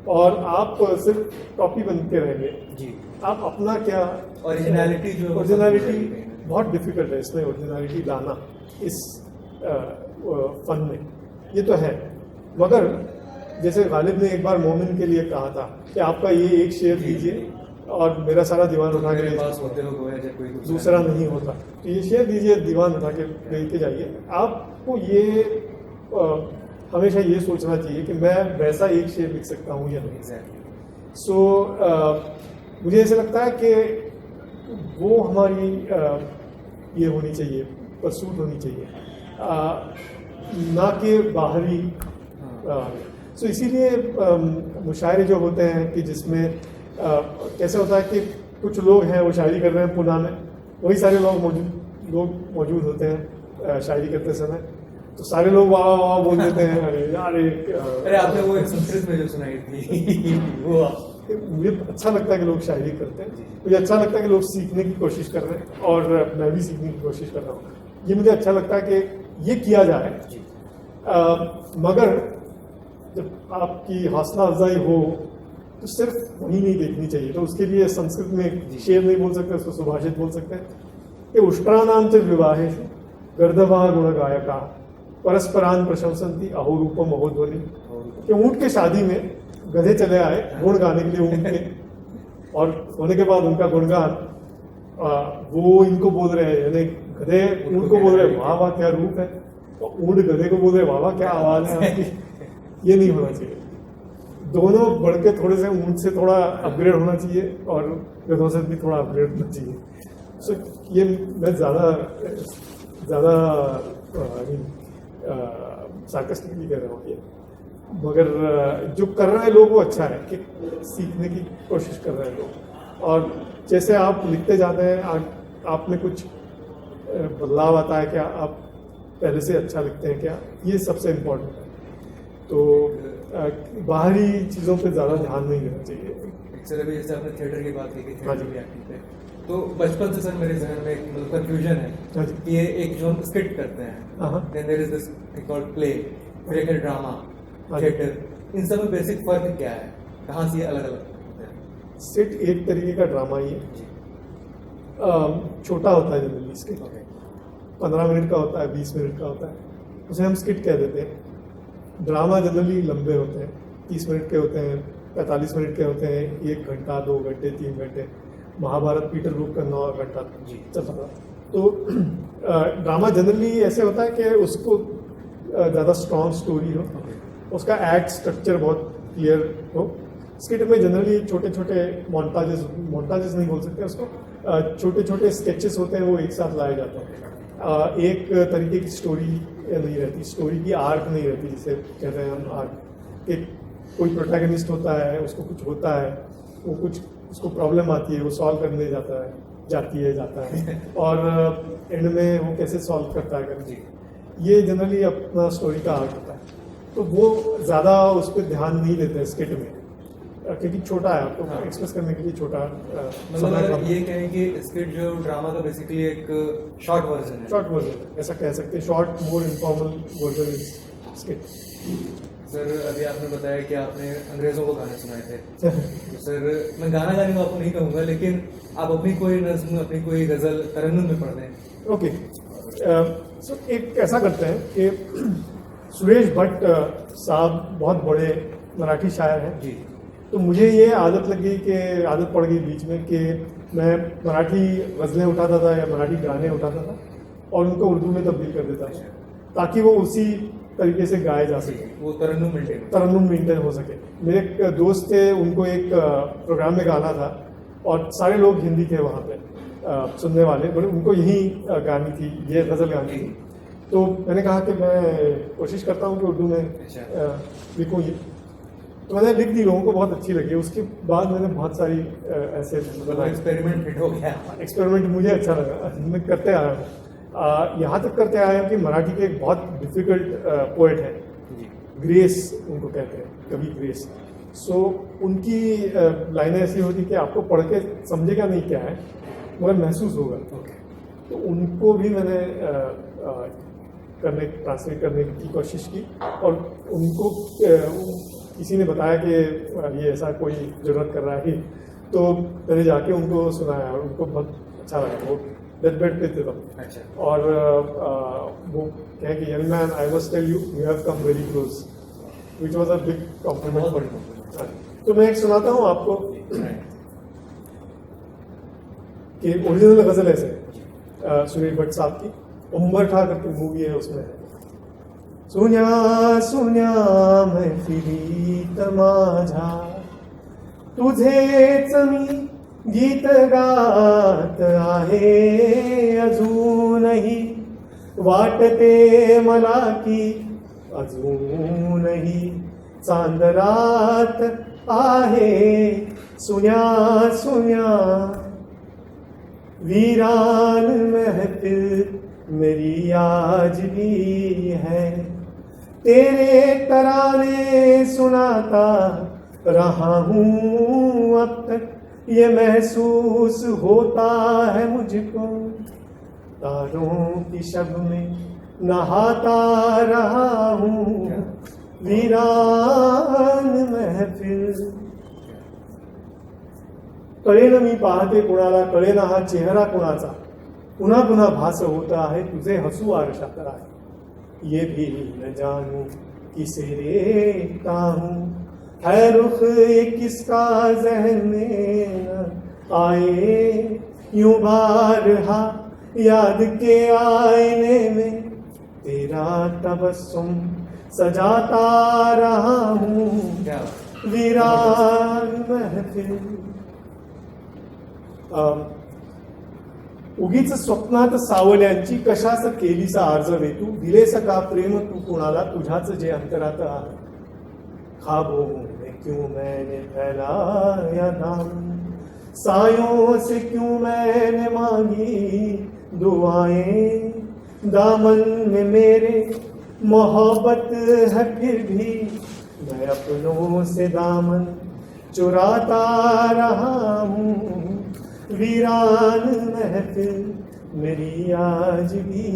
और आप सिर्फ कॉपी बनते रहेंगे। जी आप अपना क्या ओरिजिनलिटी जो है वो ओरिजिनलिटी कहीं ना बहुत डिफिकल्ट है इसमें, ओरिजिनलिटी लाना इस फन में, ये तो है। मगर जैसे गालिब ने एक बार मोमिन के लिए कहा था कि आपका ये एक शेर जी, दीजिए और मेरा सारा दीवान उठा के मेरे ले पास जाइए। होते हो गोया जब कोई दूसरा नहीं होता, तो ये शेर दीजिए, दीवान उठा के लेके जाइए। आपको ये हमेशा ये सोचना चाहिए कि मैं वैसा एक शेर लिख सकता हूँ या नहीं। एग्जैक्टली। सो मुझे ऐसा लगता है कि वो हमारी ये होनी चाहिए, परसूट होनी चाहिए, ना कि बाहरी। सो इसीलिए मुशायरे जो होते हैं कि जिसमें कैसे होता है कि कुछ लोग हैं वो शायरी कर रहे हैं पुणे में, वही सारे लोग मौजूद होते हैं शायरी करते समय, तो सारे लोग वाह वाह वाह बोल देते हैं। अरे यार अरे आपने वो एक संस्कृत में जो सुनाई थी वो मुझे अच्छा लगता है कि लोग शायरी करते हैं, मुझे अच्छा लगता है कि लोग सीखने की कोशिश कर रहे हैं, और मैं भी सीखने की कोशिश कर रहा हूँ। ये मुझे अच्छा लगता है कि ये किया जाए। मगर जब आपकी हौसला अफजाई हो तो सिर्फ वही नहीं देखनी चाहिए। तो उसके लिए संस्कृत में शेर नहीं बोल सकते, उसको सुभाषित बोल सकते हैं कि उष्ट्राणाम च विवाहेषु गर्दभा गुण गायका परस्परान प्रशंसन्ति अहो रूपम अहो ध्वनि। कि ऊँट के शादी में गधे चले आए गुण गाने के लिए ऊँट के, और होने के बाद उनका गुणगान वो इनको बोल रहे हैं, यानी गधे ऊँट को बोल रहे हैं वाह वाह क्या रूप है, और ऊँट गधे को बोल रहे वाह वाह क्या आवाज है आपकी। ये नहीं होना चाहिए। दोनों बढ़ के थोड़े से ऊँट से थोड़ा अपग्रेड होना चाहिए और गधों से भी थोड़ा अपग्रेड होना चाहिए। सो ये मैं ज़्यादा सार्कास्टिकली कह रहा हूँ ये, मगर जो कर रहे हैं लोग वो अच्छा है कि सीखने की कोशिश कर रहे हैं लोग, और जैसे आप लिखते जाते हैं आप में कुछ बदलाव आता है क्या, आप पहले से अच्छा लिखते हैं क्या, ये सबसे इम्पोर्टेंट है। तो बाहरी चीज़ों पे ज़्यादा ध्यान नहीं देना चाहिए। सर अभी जैसे आपने थिएटर की बात की हाँ थिएटर जी। की एक्टिंग पे, तो बचपन से सर मेरे जहन में एक मतलब कंफ्यूजन हाँ है जी। कि ये एक जो हम स्क्रिप्ट करते हाँ। हैं, then there is this thing called play, फिर एक ड्रामा, हाँ जी। थिएटर, इन सब में बेसिक फर्क क्या है, कहाँ से ये अलग अलग होते हैं? सिट एक तरीके का ड्रामा ही है, जी छोटा होता है जनरली स्किट, ओके 15 मिनट का होता है, 20 मिनट का होता है, उसे हम स्किट कह देते हैं। ड्रामा जनरली लंबे होते हैं, 30 मिनट के होते हैं, 45 मिनट के होते हैं, 1 घंटा 2 घंटे 3 घंटे। महाभारत पीटर ब्रूक का 9 घंटा जी। चलता था। तो ड्रामा जनरली ऐसे होता है कि उसको ज़्यादा स्ट्रॉन्ग स्टोरी हो, ओके उसका एक्ट स्ट्रक्चर बहुत क्लियर हो, स्किट में जनरली छोटे छोटे मोन्टाजेस नहीं बोल सकते उसको, छोटे छोटे स्केचेस होते हैं, वो एक साथ लाए जाते हैं। एक तरीके की स्टोरी नहीं रहती, स्टोरी की आर्क नहीं रहती, जिसे कहते हैं हम आर्क। एक कोई प्रोटैगनिस्ट होता है, उसको कुछ होता है, वो कुछ उसको प्रॉब्लम आती है, वो सॉल्व करने जाता है और एंड में वो कैसे सॉल्व करता है करके, ये जनरली अपना स्टोरी का आर्क होता है। तो वो ज़्यादा उस पर ध्यान नहीं देते हैं स्किट में, क्योंकि छोटा है, आपको एक्सप्रेस करने के लिए छोटा मतलब ये कहें कि स्किट जो ड्रामा का बेसिकली एक शॉर्ट वर्जन है। शॉर्ट वर्जन ऐसा कह सकते हैं, short more informal version is skit. Sir अभी आपने बताया कि आपने अंग्रेज़ों को गाने सुनाए थे तो सर मैं गाना गाने को आपको नहीं कहूँगा, लेकिन आप अपनी कोई नज़्म, अपनी कोई गज़ल तरन्नुम में पढ़ दें। ओके, सो एक ऐसा करते हैं कि सुरेश भट्ट साहब बहुत बड़े मराठी शायर हैं जी। तो मुझे ये आदत लगी कि आदत पड़ गई बीच में कि मैं मराठी गज़लें उठाता था या मराठी गाने उठाता था और उनको उर्दू में तब्दील कर देता था, ताकि वो उसी तरीके से गाए जा सके, वो तरन्नुम मेंटेन हो सके। मेरे एक दोस्त थे, उनको एक प्रोग्राम में गाना था और सारे लोग हिंदी थे वहाँ पे सुनने वाले, बट उनको यही गानी थी, ये गज़ल गानी थी। तो मैंने कहा कि मैं कोशिश करता हूँ कि उर्दू में लिखूँ ये, तो मैंने लिख दी, लोगों को बहुत अच्छी लगी। उसके बाद मैंने बहुत सारी ऐसे बनाए, एक्सपेरिमेंट हिट हो गया। एक्सपेरिमेंट मुझे अच्छा लगा, मैं करते आया हूँ। यहाँ तक करते आया हूँ कि मराठी के एक बहुत डिफिकल्ट पोएट है, ग्रेस उनको कहते हैं, कवि ग्रेस। सो उनकी लाइनें ऐसी होती कि आपको पढ़ के समझेगा नहीं क्या है, मगर महसूस होगा। तो उनको भी मैंने ट्रांसलेट करने की कोशिश की और उनको किसी ने बताया कि ये ऐसा कोई ज़रूरत कर रहा है, तो मैंने जाके उनको सुनाया और उनको बहुत अच्छा लगा। वो डेथ बेड पे थे तब। अच्छा। और वो कहे कि young man, I must tell you, you have come very close, which was a big compliment. तो मैं एक सुनाता हूँ आपको कि ओरिजिनल गज़ल ऐसे सुरेश भट्ट साहब की, उम्बर ठा करके मूवी है, उसमें सुन्या सुन्या मैफिलीत माझा तुझेच मी गीत गात आहे अजूनही, वाटते मला की अजूनही चांदरात आहे सुन्या सुन्या, वीरान महफिल मेरी आज भी है, तेरे तराने सुनाता रहा हूँ अब तक, ये महसूस होता है मुझको, तारों की शब में नहाता रहा हूँ, वीरान महफिल। कळेना मी पाहते कुणाला, कळेना हा चेहरा कुणाचा, पुन्हा पुन्हा भास होता है तुझे हसू आरशात आहे, ये भी न जानू किसे देखता हूँ, है रुख ये किसका ज़हन में न आए, यूं बारहा याद के आईने में तेरा तबस्सुम सजाता रहा हूँ, वीरान महफिल। उगीच स्वप्नात सावल्यांची कशास केलीस आर्जवे तू, दिलेस का प्रेम तू कुणाला तुझ्याच जे अंतरात आहे, ख्वाबों में क्यों मैंने फैलाया दाम, सायों से क्यों मैंने मांगी दुआएं, दामन में मेरे मोहब्बत है फिर भी मैं अपनों से दामन चुराता रहा हूँ, वीरान महफिल मेरी आज भी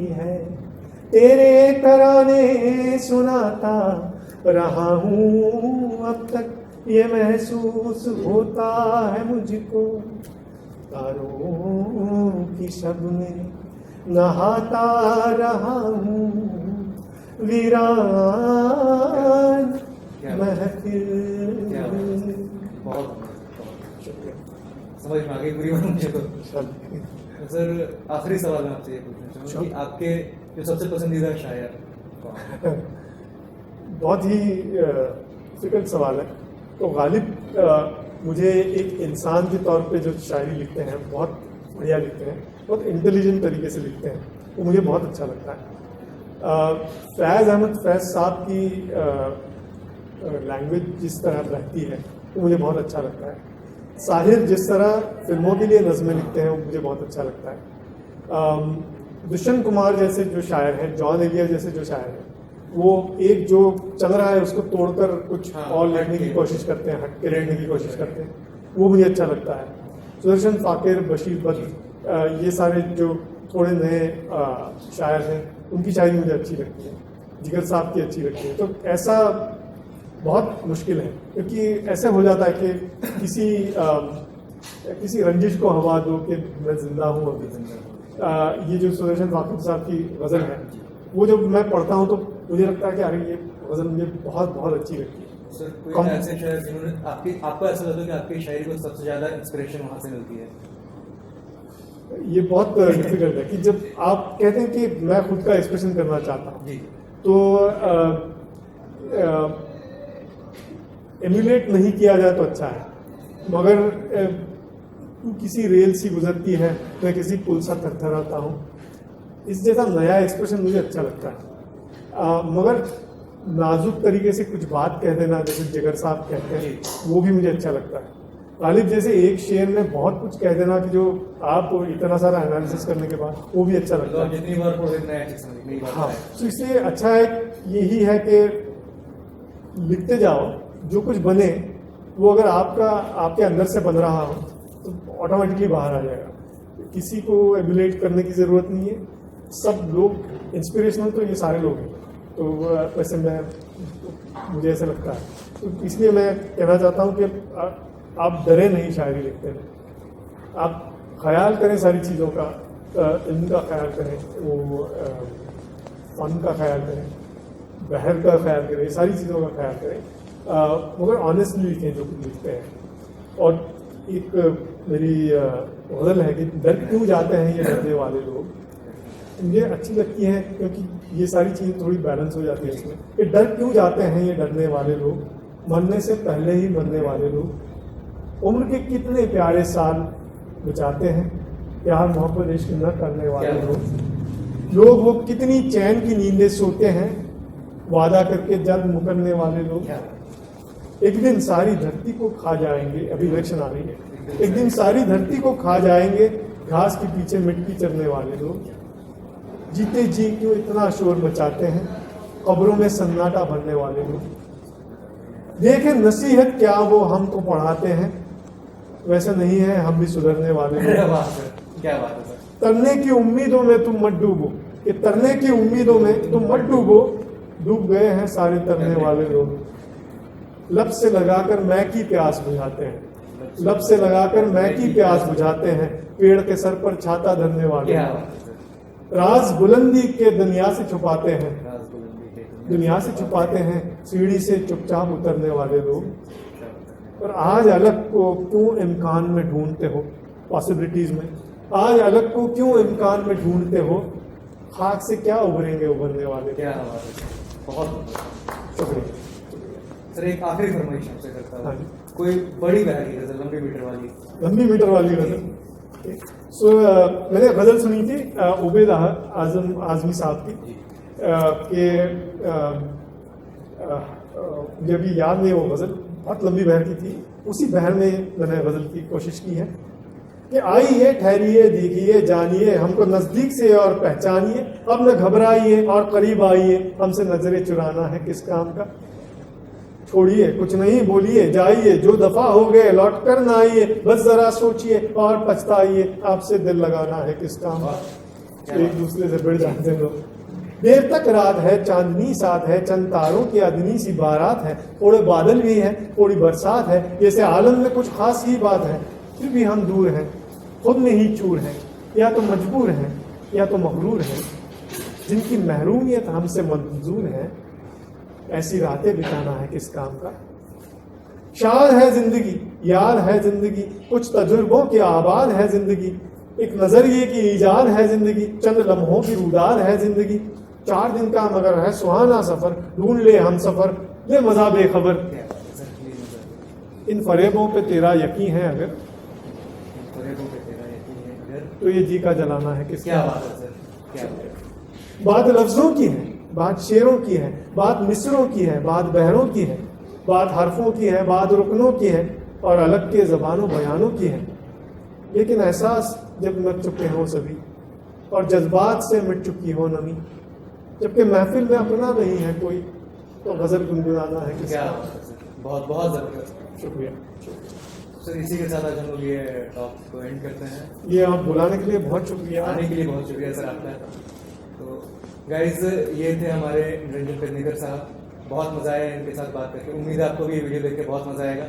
है, तेरे तराने सुनाता रहा हूँ अब तक, ये महसूस होता है मुझको, तारों की शब में नहाता रहा हूँ, वीरान महफिल। बहुत समझ में आ गई पूरी बात मुझे तो। सर आखिरी सवाल मैं आपसे ये पूछना चाहूँगा कि आपके जो सबसे पसंदीदा शायर कौन है? बहुत ही डिफिकल्ट सवाल है। तो गालिब मुझे एक इंसान के तौर पे जो शायरी लिखते हैं बहुत बढ़िया लिखते हैं, बहुत इंटेलिजेंट तरीके से लिखते हैं, वो मुझे बहुत अच्छा लगता है। फैज़ अहमद फैज़ साहब की लैंग्वेज जिस तरह रहती है वो मुझे बहुत अच्छा लगता है। साहिर जिस तरह फिल्मों के लिए नज़में लिखते हैं वो मुझे बहुत अच्छा लगता है। दुष्यंत कुमार जैसे जो शायर हैं, जॉन एलिया जैसे जो शायर हैं, वो एक जो चल रहा है उसको तोड़कर कुछ और लिखने की कोशिश करते हैं, हट के लिखने की कोशिश करते हैं, वो मुझे अच्छा लगता है। सुदर्शन फाकिर, बशीर बद्र, ये सारे जो थोड़े नए शायर हैं उनकी शायरी मुझे अच्छी लगती है, जिगर साहब की अच्छी लगती है। तो ऐसा बहुत मुश्किल है, क्योंकि ऐसे हो जाता है कि किसी रंजिश को हवा दो कि मैं जिंदा हूँ अभी। ये जो सुदर्शन फाकिर साहब की गज़ल है, वो जब मैं पढ़ता हूँ तो मुझे लगता है कि अरे ये गज़ल मुझे बहुत बहुत अच्छी लगती है। सर कोई ऐसे शायर जिन्होंने आपको ऐसा लगता है कि आपकी शायरी को सबसे ज़्यादा इंस्पिरेशन वहाँ से मिलती है? ये बहुत डिफिकल्ट है कि जब आप कहते हैं कि मैं खुद का एक्सप्रेशन करना चाहता हूँ तो एम्यूलेट नहीं किया जाए तो अच्छा है, मगर किसी रेल सी गुजरती है, मैं किसी पुल सा थरथराता हूँ, इस जैसा नया एक्सप्रेशन मुझे अच्छा लगता है। मगर नाजुक तरीके से कुछ बात कह देना, जैसे जिगर साहब कहते हैं, वो भी मुझे अच्छा लगता है। गालिब जैसे एक शेर में बहुत कुछ कह देना कि जो आप इतना सारा एनालिसिस करने के बाद, वो भी अच्छा लगता है। जितनी बार पढ़ो इतना अच्छी बात हाँ, तो इसलिए अच्छा है, यही है कि लिखते जाओ, जो कुछ बने वो अगर आपके अंदर से बन रहा हो तो ऑटोमेटिकली बाहर आ जाएगा। किसी को एमुलेट करने की ज़रूरत नहीं है, सब लोग इंस्पिरेशनल तो ये सारे लोग हैं। तो वैसे मुझे ऐसा लगता है, तो इसलिए मैं कहना चाहता हूँ कि आप डरे नहीं शायरी लिखते हैं, आप ख्याल करें सारी चीज़ों का, इल्म का ख्याल करें, वो फन का ख्याल करें, बहर का ख्याल करें, सारी चीज़ों का ख्याल करें, मगर ऑनेस्टली लिखें जो कुछ लिखते हैं। और एक मेरी गज़ल है कि डर क्यों जाते हैं ये डरने वाले लोग, मुझे अच्छी लगती है क्योंकि ये सारी चीज़ें थोड़ी बैलेंस हो जाती है इसमें। कि डर क्यों जाते हैं ये डरने वाले लोग, मरने से पहले ही मरने वाले लोग, उम्र के कितने प्यारे साल बचाते हैं प्यार मोहब्बत इश्क न करने वाले लोग, वो कितनी चैन की नींदें सोते हैं वादा करके जल्द मुकरने वाले लोग। एक दिन सारी धरती को खा जाएंगे, अभी इलेक्शन आ रही है, एक दिन सारी धरती को खा जाएंगे घास के पीछे मिट्टी चरने वाले लोग। जीते जी क्यों इतना शोर मचाते हैं कब्रों में सन्नाटा भरने वाले लोग। देखें नसीहत क्या वो हमको पढ़ाते हैं, वैसा नहीं है हम भी सुधरने वाले लोग। क्या बात है सर। तरने की उम्मीदों में तुम मत डूबो, कि तरने की उम्मीदों में तुम मत डूबो, डूब गए हैं सारे तरने वाले लोग। लब से लगाकर मैं की प्यास बुझाते हैं, लब से लगाकर मैं की प्यास बुझाते हैं, पेड़ के सर पर छाता धरने वाले। राज बुलंदी के दुनिया से छुपाते हैं, दुनिया से छुपाते हैं, सीढ़ी से चुपचाप उतरने वाले लोग। और आज अलग को क्यों इम्कान में ढूंढते हो, पॉसिबिलिटीज में, आज अलग को क्यों इम्कान में ढूंढते हो, खाक से क्या उभरेंगे उभरने वाले। क्या बात है, बहुत शुक्रिया सर। एक आखिरी फरमाइश आपसे करता हूँ, हाँ। कोई बड़ी बहरी गजल, लंबी मीटर वाली। लंबी मीटर वाली गजल। सो मैंने गजल सुनी थी उबैद आजमी साहब की, मुझे अभी याद नहीं, वो गजल बहुत लंबी बहर की थी, उसी बहर में मैंने गजल की कोशिश की है कि आइए ठहरिए देखिए जानिए हमको नजदीक से और पहचानिए, अब न घबराइए और करीब आइए, हमसे नजरें चुराना है किस काम का। छोड़िए कुछ नहीं बोलिए जाइए, जो दफा हो गए लौट कर ना आइए, बस जरा सोचिए और पछताइए, आपसे दिल लगाना है किस काम का। एक दूसरे से बढ़ जाते हैं लोग। देर तक रात है चांदनी साथ है, चंद तारों की अदनी सी बारात है, थोड़े बादल भी है थोड़ी बरसात है, जैसे आलम में कुछ खास ही बात है, फिर भी हम दूर हैं खुद में ही चूर हैं, या तो मजबूर हैं या तो मगरूर हैं, जिनकी महरूमियत हमसे मंजूर है, ऐसी रातें बिताना है किस काम का। शाद है जिंदगी याद है जिंदगी, कुछ तजुर्बों के आबाद है जिंदगी, एक नजरिए की ईजाद है जिंदगी, चंद लम्हों की उड़ाद है जिंदगी। 4 दिन का मगर है सुहाना सफर, ढूंढ ले हम सफर ले मजा बेखबर। इन फरेबों पे तेरा यकीन है अगर, फरेबों पे तेरा यकीन है अगर, तो ये जी का जलाना है किसका? क्या बात है सर, क्या बात है। बात लफ्जों की है, बात शेरों की है, बात मिसरों की है, बात बहरों की है, बात हरफों की है, बात रुकनों की है और अलग के ज़बानों बयानों की है। लेकिन एहसास जब मिट चुके हों सभी और जज्बात से मिट चुकी हो नमी, जबकि महफिल में अपना नहीं है कोई, तो गज़ल गुनगुनाना है क्या किसका? बात है सर, बहुत बहुत ज़बरदस्त। शुक्रिया। सर इसी के साथ आज हम लोग ये टॉक को एंड करते हैं। ये आप बुलाने के लिए बहुत शुक्रिया। आने के लिए बहुत शुक्रिया सर आपका। तो गाइज ये थे हमारे निरंजन पेडनेकर साहब, बहुत मज़ा आया इनके साथ बात करके। उम्मीद है आपको भी ये वीडियो देख के बहुत मज़ा आएगा।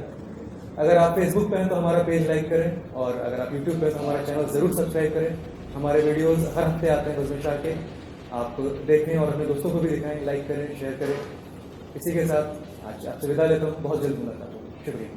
अगर आप फेसबुक पे हैं तो हमारा पेज लाइक करें और अगर आप यूट्यूब पे हैं तो हमारा चैनल ज़रूर सब्सक्राइब करें। हमारे वीडियोज़ हर हफ्ते आते हैं बज़म शाह के, आप देखें और अपने दोस्तों को भी दिखाएं, लाइक करें, शेयर करें। इसी के साथ आज आपसे विदा लेता हूँ, बहुत जल्द मुलाकात होगी। शुक्रिया।